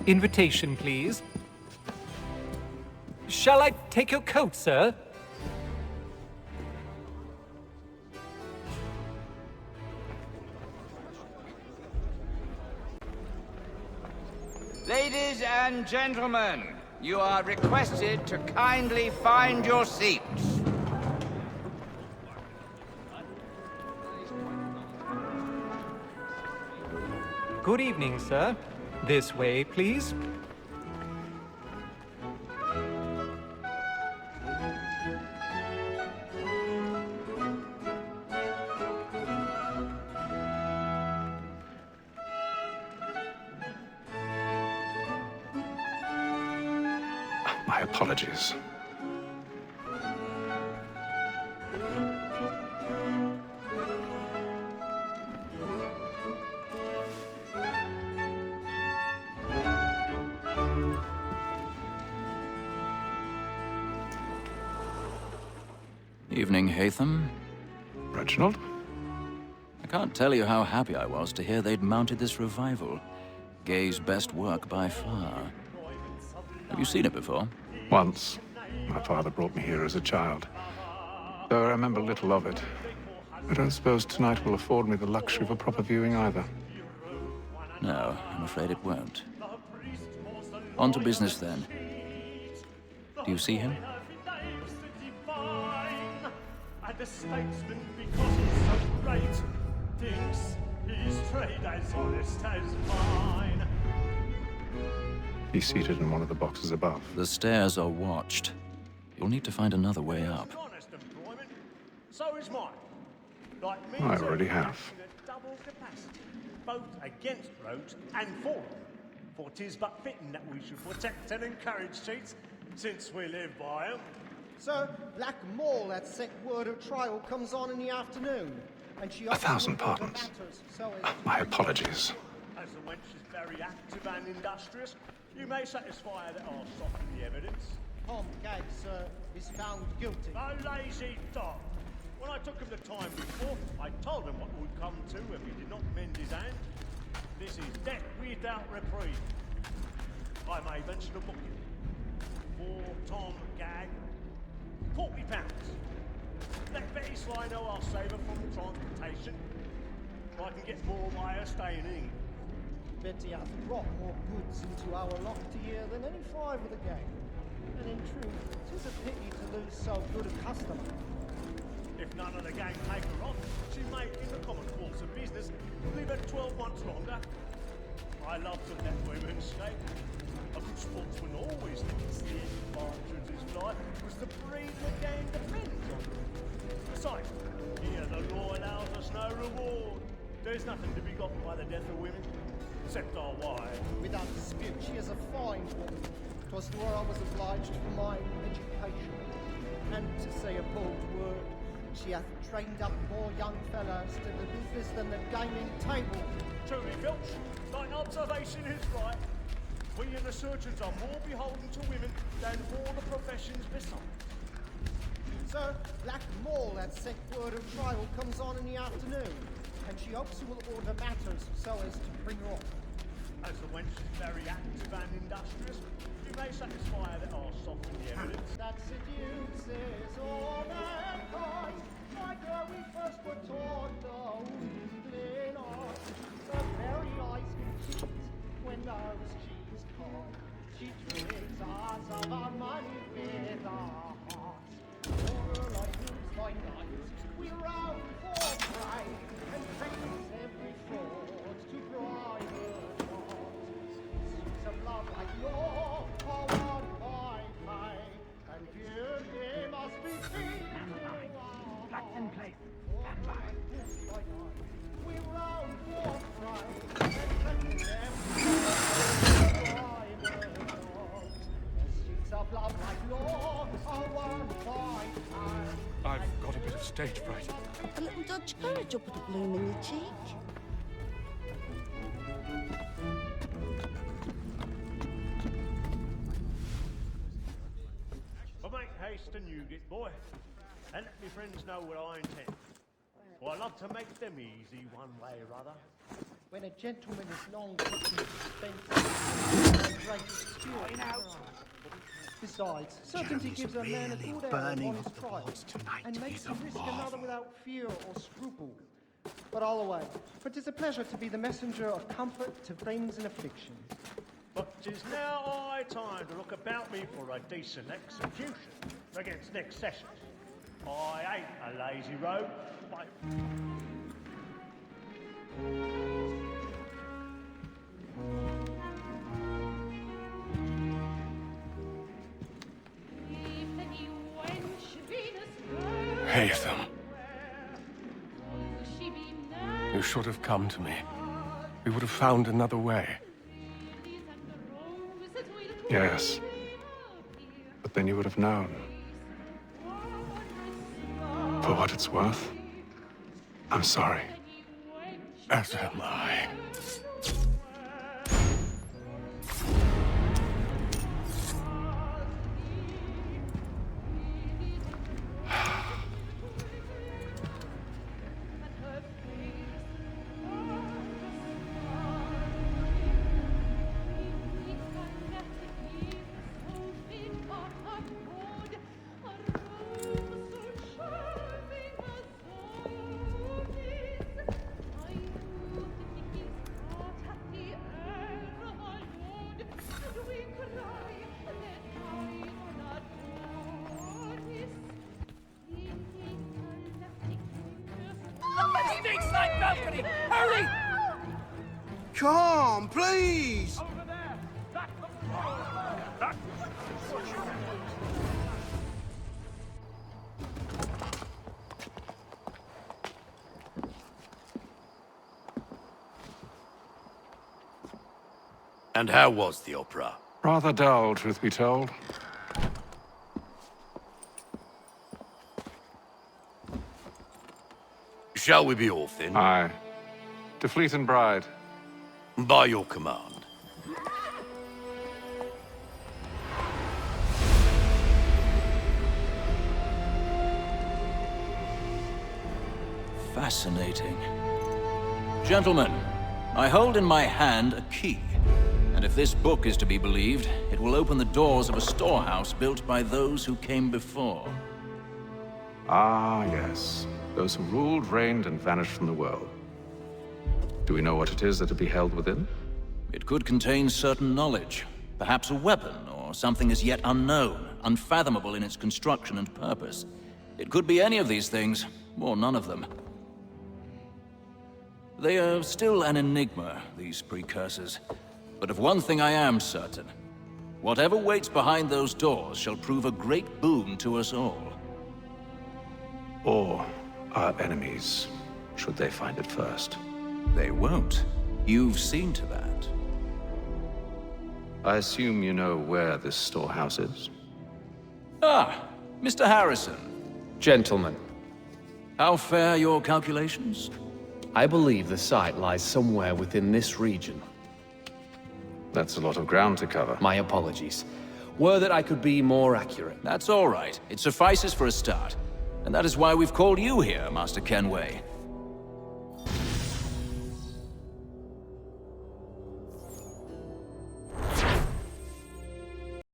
Invitation, please. Shall I take your coat, sir? Ladies and gentlemen, you are requested to kindly find your seats. Good evening, sir. This way, please. My apologies. Evening, Hatham. Reginald? I can't tell you how happy I was to hear they'd mounted this revival. Gay's best work by far. Have you seen it before? Once. My father brought me here as a child. Though I remember little of it. I don't suppose tonight will afford me the luxury of a proper viewing either. No, I'm afraid it won't. On to business then. Do you see him? And the statesman, because he's so great, thinks his trade as honest as mine. He's seated in one of the boxes above. The stairs are watched. You'll need to find another way up. Honest employment, so is mine. Like me, I already have. in a double capacity, both against roads and for them. For 'tis but fitting that we should protect and encourage cheats, since we live by 'em. Sir, Black Mall at sick word of trial comes on in the afternoon, and she... 1,000 pardons. My apologies. As the wench is very active and industrious, you may satisfy her that I'll soften the evidence. Tom Gag, sir, is found guilty. A lazy dog! When I took him the time before, I told him what would come to if he did not mend his hand. This is death without reprieve. I may mention a booking. For Tom Gag, £40. Let Betty Sly know I'll save her from transportation. I can get more by her staying in. Betty hath brought more goods into our locked year than any five of the gang. And in truth, 'tis a pity to lose so good a customer. If none of the gang take her off, she may, in the common course of business, live her 12 months longer. I love to let women skate. A good sportsman always thinks the advantage of his life was the breed the game depends on. Besides, here the law allows us no reward. There's nothing to be got by the death of women, except our wives. Without dispute, she is a fine woman. 'Twas to her I was obliged for my education. And to say a bold word, she hath trained up more young fellows to the business than the gaming table. Truly, Filch, thine observation is right. We and the surgeons are more beholden to women than all the professions besides. Sir, Black Mall at sick word of trial comes on in the afternoon, and she hopes you will order matters so as to bring her off. As the wench is very active and industrious, you may satisfy her that I'll soften the evidence. That seduces all mankind, like where we first were taught the weakling art. The very eyes can cheat when those cheese call. She tricks us of our money with our hearts. For like whose nights we round for pride, and practice every fraud to bribe her heart. Suits of love like yours are won by time, and beauty must be seen through our hearts. For like whose nights we round for pride, and practice every fraud to bribe her heart. Suits of love like yours are won by time. I've got a bit of stage fright. A little Dutch courage will put a bloom in your cheek. But make haste and you get, boy, and let me friends know what I intend. For I love to make them easy one way or other. When a gentleman is long put in suspense, and great experience. Besides, certainty gives a man a good air on his trial, and makes him risk another without fear or scruple. But all away, for 'tis a pleasure to be the messenger of comfort to friends in affliction. But 'tis now high time to look about me for a decent execution against next session. I ain't a lazy rogue, but... Haytham. You should have come to me. We would have found another way. Yes. But then you would have known. For what it's worth, I'm sorry. As am I. Hurry! Come, please! And how was the opera? Rather dull, truth be told. Shall we be off then? Aye. To Fleet and Bride. By your command. Fascinating. Gentlemen, I hold in my hand a key. And if this book is to be believed, it will open the doors of a storehouse built by those who came before. Ah, yes. Those who ruled, reigned, and vanished from the world. Do we know what it is that to be held within? It could contain certain knowledge. Perhaps a weapon, or something as yet unknown, unfathomable in its construction and purpose. It could be any of these things, or none of them. They are still an enigma, these precursors. But of one thing I am certain. Whatever waits behind those doors shall prove a great boon to us all. Or our enemies, should they find it first. They won't. You've seen to that. I assume you know where this storehouse is? Ah, Mr. Harrison. Gentlemen, How fare your calculations? I believe the site lies somewhere within this region. That's a lot of ground to cover. My apologies. Were that I could be more accurate. That's all right. It suffices for a start. And that is why we've called you here, Master Kenway.